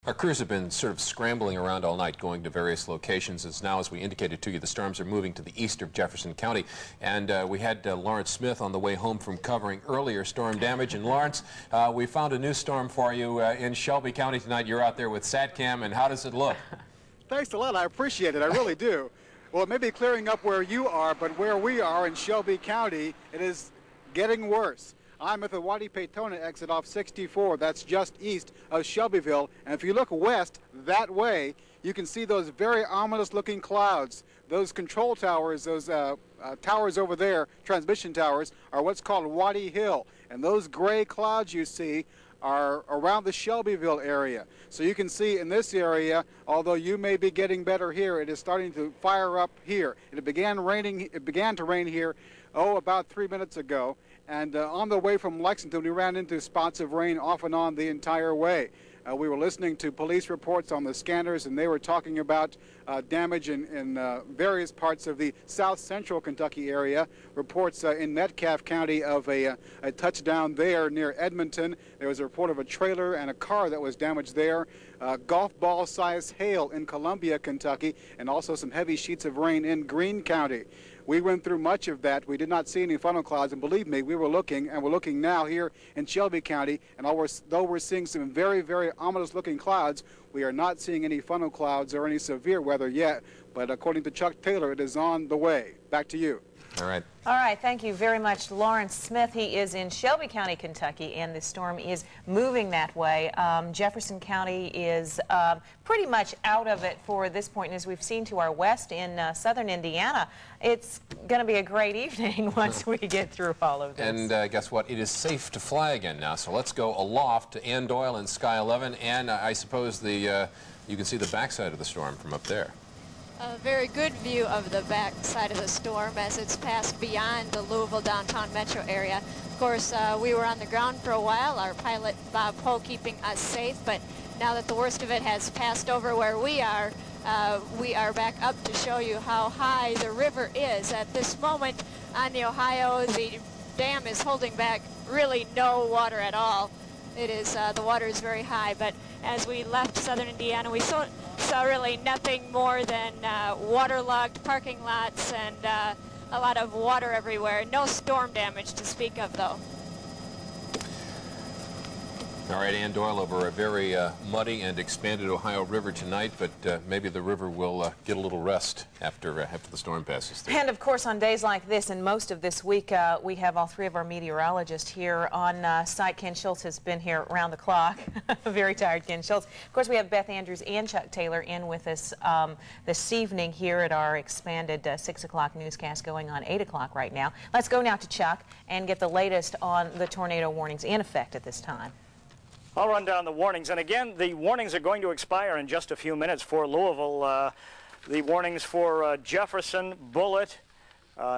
Our crews have been sort of scrambling around all night, going to various locations. As we indicated to you, the storms are moving to the east of Jefferson County. And we had Lawrence Smith on the way home from covering earlier storm damage. And Lawrence, we found a new storm for you in Shelby County tonight. You're out there with SATCAM, and how does it look? Thanks a lot. I appreciate it. I really do. Well, it may be clearing up where you are, but where we are in Shelby County, it is getting worse. I'm at the Waddy-Peytona exit off 64. That's just east of Shelbyville. And if you look west that way, you can see those very ominous-looking clouds. Those control towers, those towers over there, transmission towers, are what's called Waddy Hill. And those gray clouds you see are around the Shelbyville area. So you can see in this area, although you may be getting better here, it is starting to fire up here. It began to rain here, about 3 minutes ago. And on the way from Lexington, we ran into spots of rain off and on the entire way. We were listening to police reports on the scanners, and they were talking about damage in various parts of the south central Kentucky area. Reports in Metcalfe County of a touchdown there near Edmonton. There was a report of a trailer and a car that was damaged there. Golf ball size hail in Columbia, Kentucky, and also some heavy sheets of rain in Greene County. We went through much of that. We did not see any funnel clouds, and believe me, we were looking, and we're looking now here in Shelby County, and though we're seeing some very, very ominous-looking clouds, we are not seeing any funnel clouds or any severe weather yet, but according to Chuck Taylor, it is on the way. Back to you. All right. All right, thank you very much, Lawrence Smith. He is in Shelby County, Kentucky, and the storm is moving that way. Jefferson County is pretty much out of it for this point, and as we've seen to our west in southern Indiana, it's going to be a great evening once we get through all of this. And guess what? It is safe to fly again now, so let's go aloft to Ann Doyle in Sky 11. And I suppose you can see the backside of the storm from up there. A very good view of the back side of the storm as it's passed beyond the Louisville downtown metro area. Of course, we were on the ground for a while, our pilot Bob Poe keeping us safe, but now that the worst of it has passed over where we are back up to show you how high the river is. At this moment on the Ohio, the dam is holding back really no water at all. It is, the water is very high, but as we left southern Indiana, we saw really nothing more than waterlogged parking lots and a lot of water everywhere. No storm damage to speak of, though. All right, Ann Doyle, over a very muddy and expanded Ohio River tonight, but maybe the river will get a little rest after the storm passes through. And of course, on days like this and most of this week, we have all three of our meteorologists here on site. Ken Schultz has been here around the clock. Very tired Ken Schultz. Of course, we have Beth Andrews and Chuck Taylor in with us this evening here at our expanded 6 o'clock newscast going on 8 o'clock right now. Let's go now to Chuck and get the latest on the tornado warnings in effect at this time. I'll run down the warnings, and again, the warnings are going to expire in just a few minutes for Louisville. The warnings for Jefferson, Bullitt,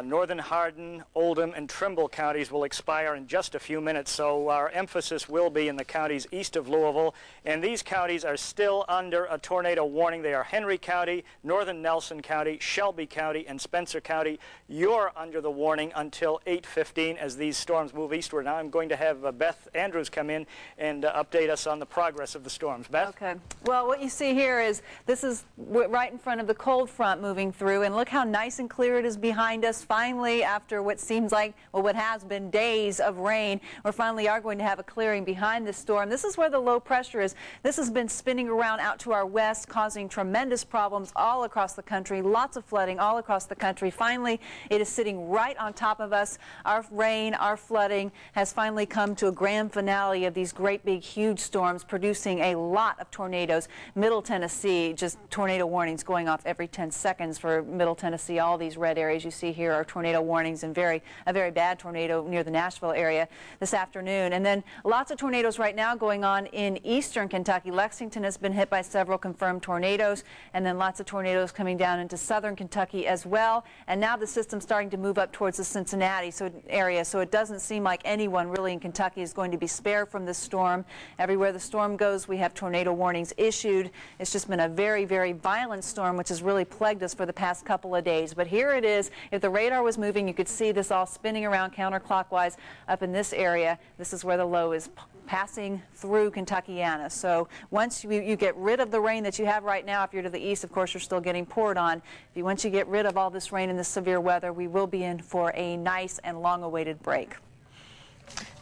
Northern Hardin, Oldham, and Trimble counties will expire in just a few minutes, so our emphasis will be in the counties east of Louisville, and these counties are still under a tornado warning. They are Henry County, Northern Nelson County, Shelby County, and Spencer County. You're under the warning until 8:15 as these storms move eastward. Now I'm going to have Beth Andrews come in and update us on the progress of the storms. Beth? Okay. Well, what you see here is this is right in front of the cold front moving through, and look how nice and clear it is behind us. Finally, after what seems like, well, what has been days of rain, we finally are going to have a clearing behind this storm. This is where the low pressure is. This has been spinning around out to our west, causing tremendous problems all across the country, lots of flooding all across the country. Finally, it is sitting right on top of us. Our rain, our flooding has finally come to a grand finale of these great big huge storms, producing a lot of tornadoes. Middle Tennessee, just tornado warnings going off every 10 seconds for Middle Tennessee. All these red areas you see here are tornado warnings, and a very bad tornado near the Nashville area this afternoon. And then lots of tornadoes right now going on in eastern Kentucky. Lexington has been hit by several confirmed tornadoes, and then lots of tornadoes coming down into southern Kentucky as well. And now the system's starting to move up towards the Cincinnati area, so it doesn't seem like anyone really in Kentucky is going to be spared from this storm. Everywhere the storm goes, we have tornado warnings issued. It's just been a very, very violent storm, which has really plagued us for the past couple of days. But here it is. If the radar was moving, you could see this all spinning around counterclockwise up in this area. This is where the low is passing through Kentuckiana. So once you get rid of the rain that you have right now, if you're to the east, of course, you're still getting poured on. Once you get rid of all this rain and this severe weather, we will be in for a nice and long-awaited break.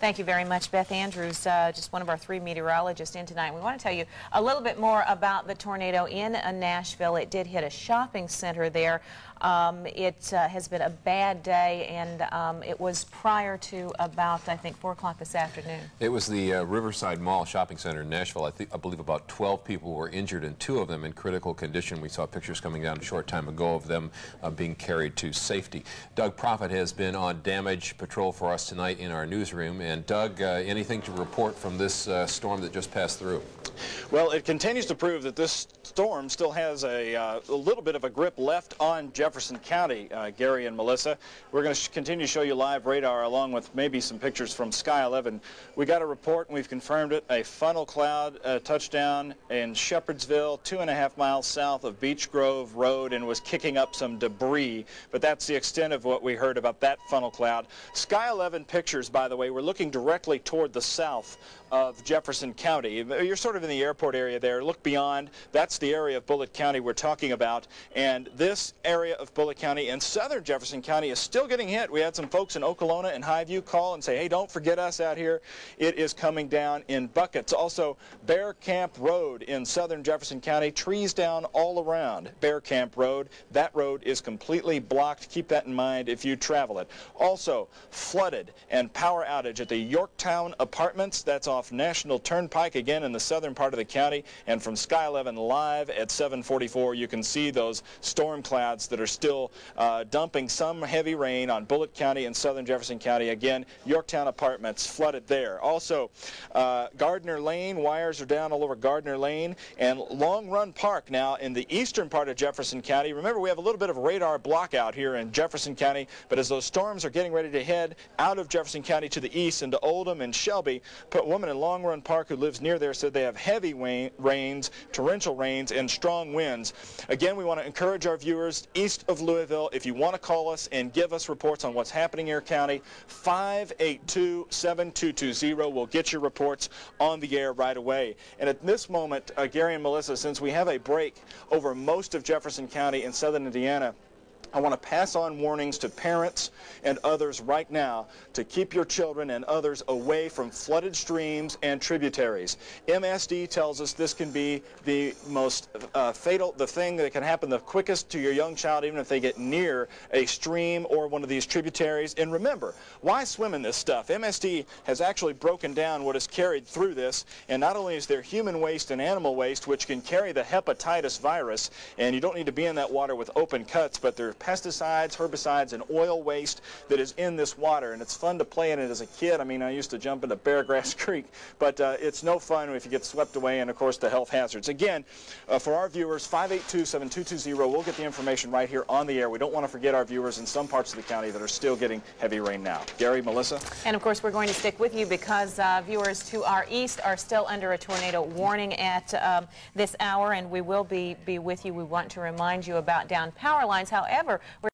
Thank you very much, Beth Andrews, just one of our 3 meteorologists in tonight. We want to tell you a little bit more about the tornado in Nashville. It did hit a shopping center there. It has been a bad day, and it was prior to about, I think, 4 o'clock this afternoon. It was the Riverside Mall shopping center in Nashville. I believe about 12 people were injured, and 2 of them in critical condition. We saw pictures coming down a short time ago of them being carried to safety. Doug Proffitt has been on damage patrol for us tonight in our newsroom. And Doug, anything to report from this storm that just passed through? Well, it continues to prove that this storm still has a little bit of a grip left on Jefferson County, Gary and Melissa. We're going to continue to show you live radar along with maybe some pictures from Sky 11. We got a report, and we've confirmed it, a funnel cloud touchdown in Shepherdsville, 2.5 miles south of Beech Grove Road, and was kicking up some debris. But that's the extent of what we heard about that funnel cloud. Sky 11 pictures, by the way, we're looking directly toward the south of Jefferson County. You're sort of in the airport area there. Look beyond. That's the area of Bullitt County we're talking about. And this area of Bullitt County and southern Jefferson County is still getting hit. We had some folks in Okolona and Highview call and say, hey, don't forget us out here. It is coming down in buckets. Also, Bear Camp Road in southern Jefferson County, trees down all around Bear Camp Road. That road is completely blocked. Keep that in mind if you travel it. Also, flooded and power outage at the Yorktown Apartments. That's off National Turnpike, again in the southern part of the county. And from Sky 11 live at 7:44, you can see those storm clouds that are still dumping some heavy rain on Bullitt County and southern Jefferson County. Again, Yorktown Apartments flooded there. Also, Gardner Lane, wires are down all over Gardner Lane, and Long Run Park now in the eastern part of Jefferson County. Remember, we have a little bit of a radar block out here in Jefferson County, but as those storms are getting ready to head out of Jefferson County to the east into Oldham and Shelby, a woman in Long Run Park who lives near there said they have heavy rains, torrential rains, and strong winds. Again, we want to encourage our viewers east of Louisville, if you want to call us and give us reports on what's happening in your county, 582-7220. We'll get your reports on the air right away. And at this moment, Gary and Melissa, since we have a break over most of Jefferson County and southern Indiana, I want to pass on warnings to parents and others right now to keep your children and others away from flooded streams and tributaries. MSD tells us this can be the most fatal, the thing that can happen the quickest to your young child, even if they get near a stream or one of these tributaries. And remember, why swim in this stuff? MSD has actually broken down what is carried through this, and not only is there human waste and animal waste, which can carry the hepatitis virus, and you don't need to be in that water with open cuts, but there are pesticides, herbicides, and oil waste that is in this water, and it's fun to play in it as a kid. I mean, I used to jump into Beargrass Creek, but it's no fun if you get swept away, and of course the health hazards. Again, for our viewers, 582-7220, we'll get the information right here on the air. We don't want to forget our viewers in some parts of the county that are still getting heavy rain now. Gary, Melissa? And of course we're going to stick with you because viewers to our east are still under a tornado warning at this hour, and we will be with you. We want to remind you about downed power lines. However, we're